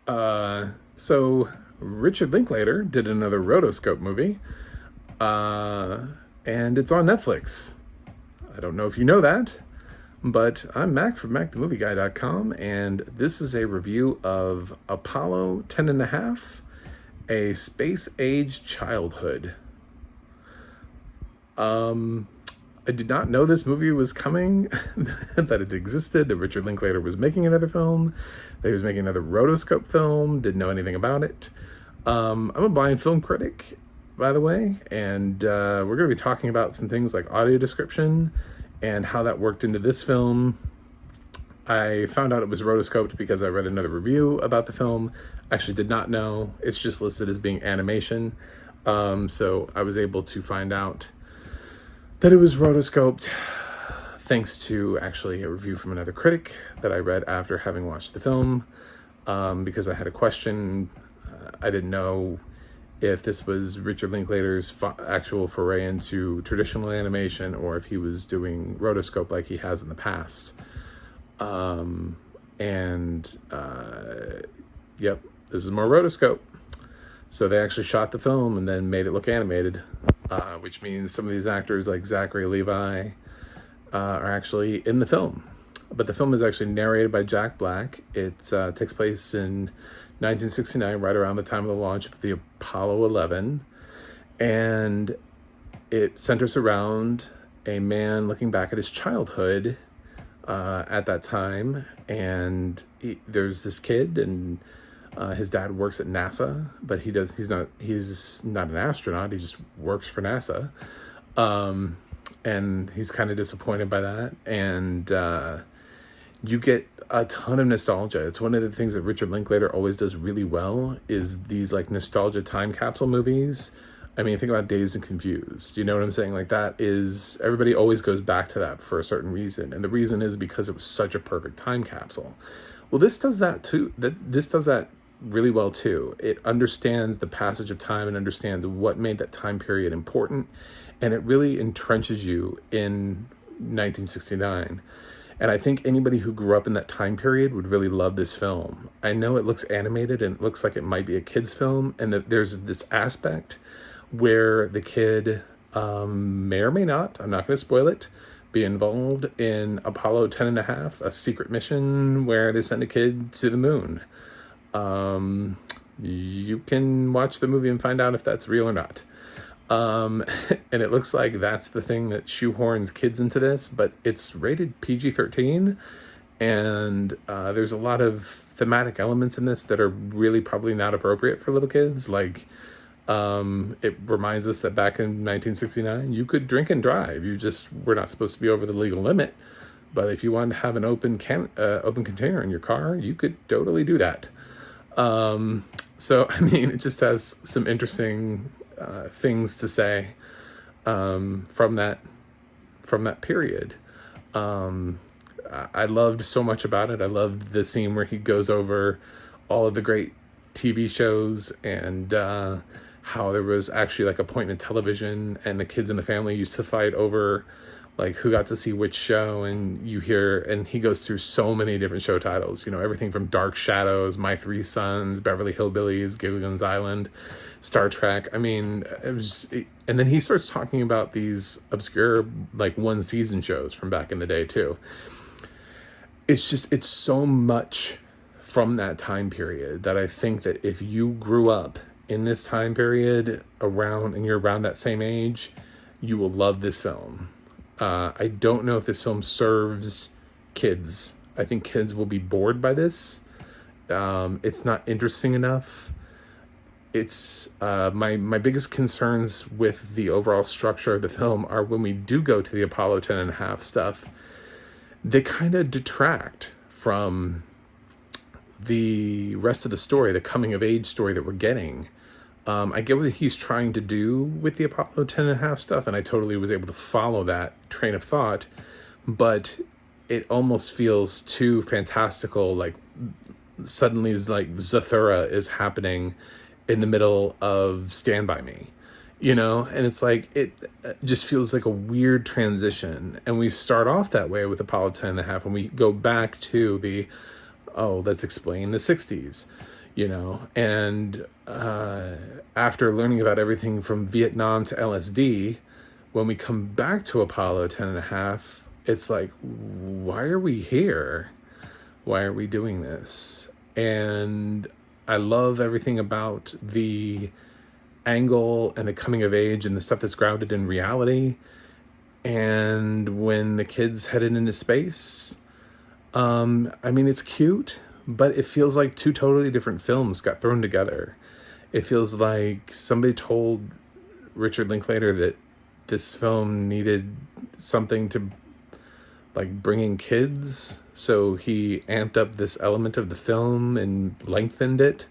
So Richard Linklater did another rotoscope movie, uh, and it's on Netflix. I don't know if you know that, but I'm Mac from MacTheMovieGuy.com, and this is a review of Apollo 10 and a half, a space-age childhood. I did not know this movie was coming, that it existed, that Richard Linklater was making another film, that he was making another rotoscope film, didn't know anything about it. I'm a blind film critic, by the way, and we're going to be talking about some things like audio description and how that worked into this film. I found out it was rotoscoped because I read another review about the film. I actually did not know. It's just listed as being animation. So I was able to find out that it was rotoscoped thanks to actually a review from another critic that I read after having watched the film, because I had a question. I didn't know if this was Richard Linklater's actual foray into traditional animation or if he was doing rotoscope like he has in the past. Yep, this is more rotoscope. So they actually shot the film and then made it look animated, which means some of these actors like Zachary Levi are actually in the film. But the film is actually narrated by Jack Black. It takes place in 1969, right around the time of the launch of the Apollo 11. And it centers around a man looking back at his childhood at that time. And there's this kid, and his dad works at NASA, but he's not an astronaut. He just works for NASA. And he's kind of disappointed by that. And you get a ton of nostalgia. It's one of the things that Richard Linklater always does really well, is these like nostalgia time capsule movies. I mean, think about Dazed and Confused. You know what I'm saying? Like, that is, everybody always goes back to that for a certain reason. And the reason is because it was such a perfect time capsule. Well, this does that too. This does that really well too. It understands the passage of time and understands what made that time period important. And it really entrenches you in 1969. And I think anybody who grew up in that time period would really love this film. I know it looks animated and it looks like it might be a kid's film, and that there's this aspect where the kid may or may not, I'm not going to spoil it, be involved in Apollo 10 and a half, a secret mission where they send a kid to the moon. You can watch the movie and find out if that's real or not. And it looks like that's the thing that shoehorns kids into this, but it's rated PG-13, and there's a lot of thematic elements in this that are really probably not appropriate for little kids. Like, it reminds us that back in 1969, you could drink and drive. You just were not supposed to be over the legal limit. But if you wanted to have an open container in your car, you could totally do that. So, I mean, it just has some interesting things to say from that period. I loved so much about it. I loved the scene where he goes over all of the great TV shows, and how there was actually like appointment television, and the kids in the family used to fight over like who got to see which show. And he goes through so many different show titles, everything from Dark Shadows, My Three Sons, Beverly Hillbillies, Gilligan's Island, Star Trek. I mean, and then he starts talking about these obscure like one season shows from back in the day too. It's so much from that time period that I think that if you grew up in this time period and you're around that same age, you will love this film. I don't know if this film serves kids. I think kids will be bored by this. It's not interesting enough. It's my biggest concerns with the overall structure of the film are when we do go to the Apollo 10 and a half stuff, they kind of detract from the rest of the story, the coming of age story that we're getting. I get what he's trying to do with the Apollo 10 and a half stuff, and I totally was able to follow that train of thought, but it almost feels too fantastical. Like, suddenly it's like Zathura is happening in the middle of Stand By Me, and it's like, it just feels like a weird transition. And we start off that way with Apollo 10 and a half, and we go back to let's explain the 60s. And after learning about everything from Vietnam to LSD, when we come back to Apollo 10.5, it's like, why are we here? Why are we doing this? And I love everything about the angle and the coming of age and the stuff that's grounded in reality. And when the kids headed into space, it's cute, but it feels like two totally different films got thrown together. It feels like somebody told Richard Linklater that this film needed something to bring in kids, so he amped up this element of the film and lengthened it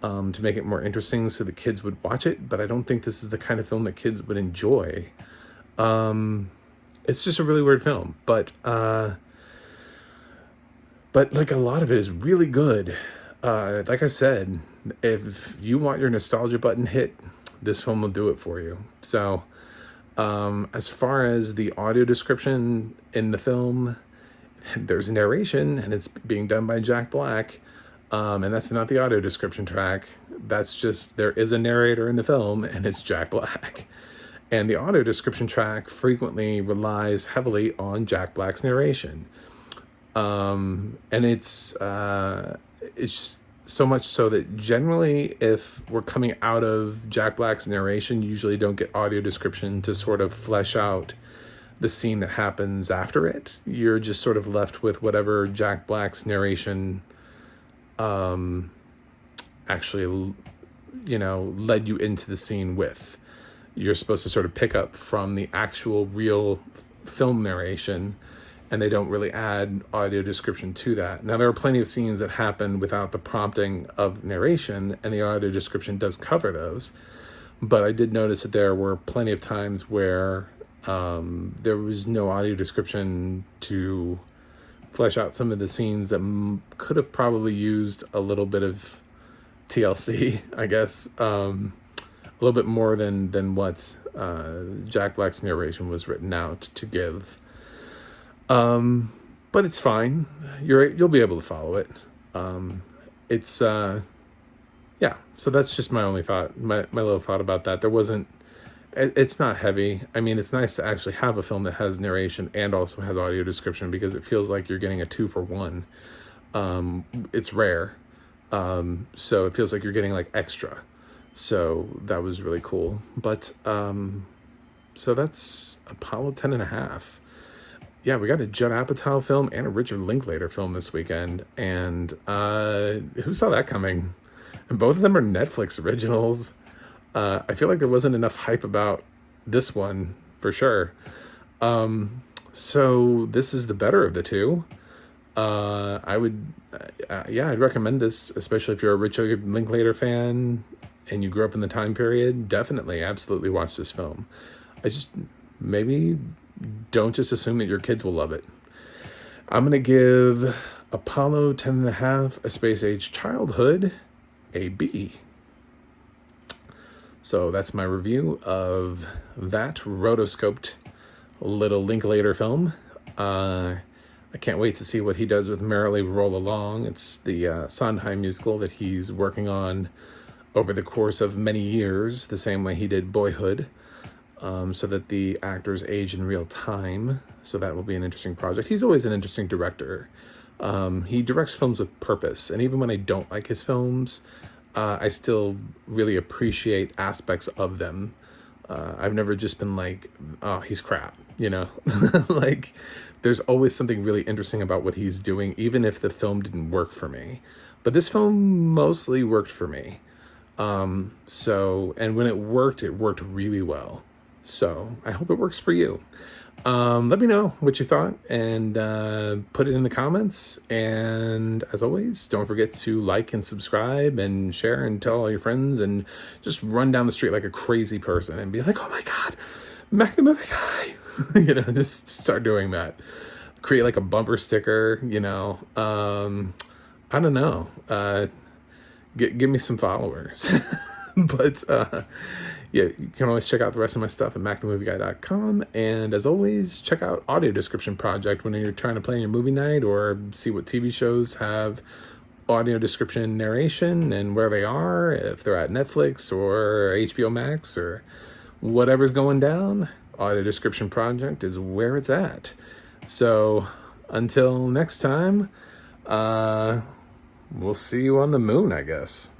to make it more interesting so the kids would watch it. But I don't think this is the kind of film that kids would enjoy. It's just a really weird film, but a lot of it is really good. Like I said, if you want your nostalgia button hit, this film will do it for you. So as far as the audio description in the film, there's narration, and it's being done by Jack Black. And that's not the audio description track. That's just, there is a narrator in the film, and it's Jack Black. And the audio description track frequently relies heavily on Jack Black's narration. And it's so much so that generally, if we're coming out of Jack Black's narration, you usually don't get audio description to sort of flesh out the scene that happens after it. You're just sort of left with whatever Jack Black's narration actually, led you into the scene with. You're supposed to sort of pick up from the actual real film narration, and they don't really add audio description to that. Now, there are plenty of scenes that happen without the prompting of narration, and the audio description does cover those. But I did notice that there were plenty of times where there was no audio description to flesh out some of the scenes that could have probably used a little bit of TLC, I guess. A little bit more than what Jack Black's narration was written out to give. But it's fine. You'll be able to follow it. So that's just my only thought, my little thought about that. It's not heavy. It's nice to actually have a film that has narration and also has audio description, because it feels like you're getting a 2-for-1. It's rare. So it feels like you're getting extra. So that was really cool. But, so that's Apollo 10.5. Yeah, we got a Judd Apatow film and a Richard Linklater film this weekend. And who saw that coming? And both of them are Netflix originals. I feel like there wasn't enough hype about this one, for sure. So this is the better of the two. I'd recommend this, especially if you're a Richard Linklater fan and you grew up in the time period. Definitely, absolutely watch this film. Maybe don't just assume that your kids will love it. I'm going to give Apollo 10.5, A Space Age Childhood, a B. So that's my review of that rotoscoped little Linklater film. I can't wait to see what he does with Merrily Roll Along. It's the Sondheim musical that he's working on over the course of many years, the same way he did Boyhood, so that the actors age in real time. So that will be an interesting project. He's always an interesting director. He directs films with purpose, and even when I don't like his films, I still really appreciate aspects of them. I've never just been like, oh, he's crap, there's always something really interesting about what he's doing, even if the film didn't work for me. But this film mostly worked for me. And when it worked really well. So I hope it works for you. Let me know what you thought, and put it in the comments. And as always, don't forget to like and subscribe and share and tell all your friends, and just run down the street like a crazy person and be like, oh my God, Mac the Movie Guy. Just start doing that. Create a bumper sticker, I don't know. Give me some followers. But you can always check out the rest of my stuff at macthemovieguy.com. And as always, check out Audio Description Project when you're trying to plan your movie night or see what TV shows have audio description narration and where they are, if they're at Netflix or HBO Max or whatever's going down, audio description project is where it's at. So until next time, we'll see you on the moon, I guess.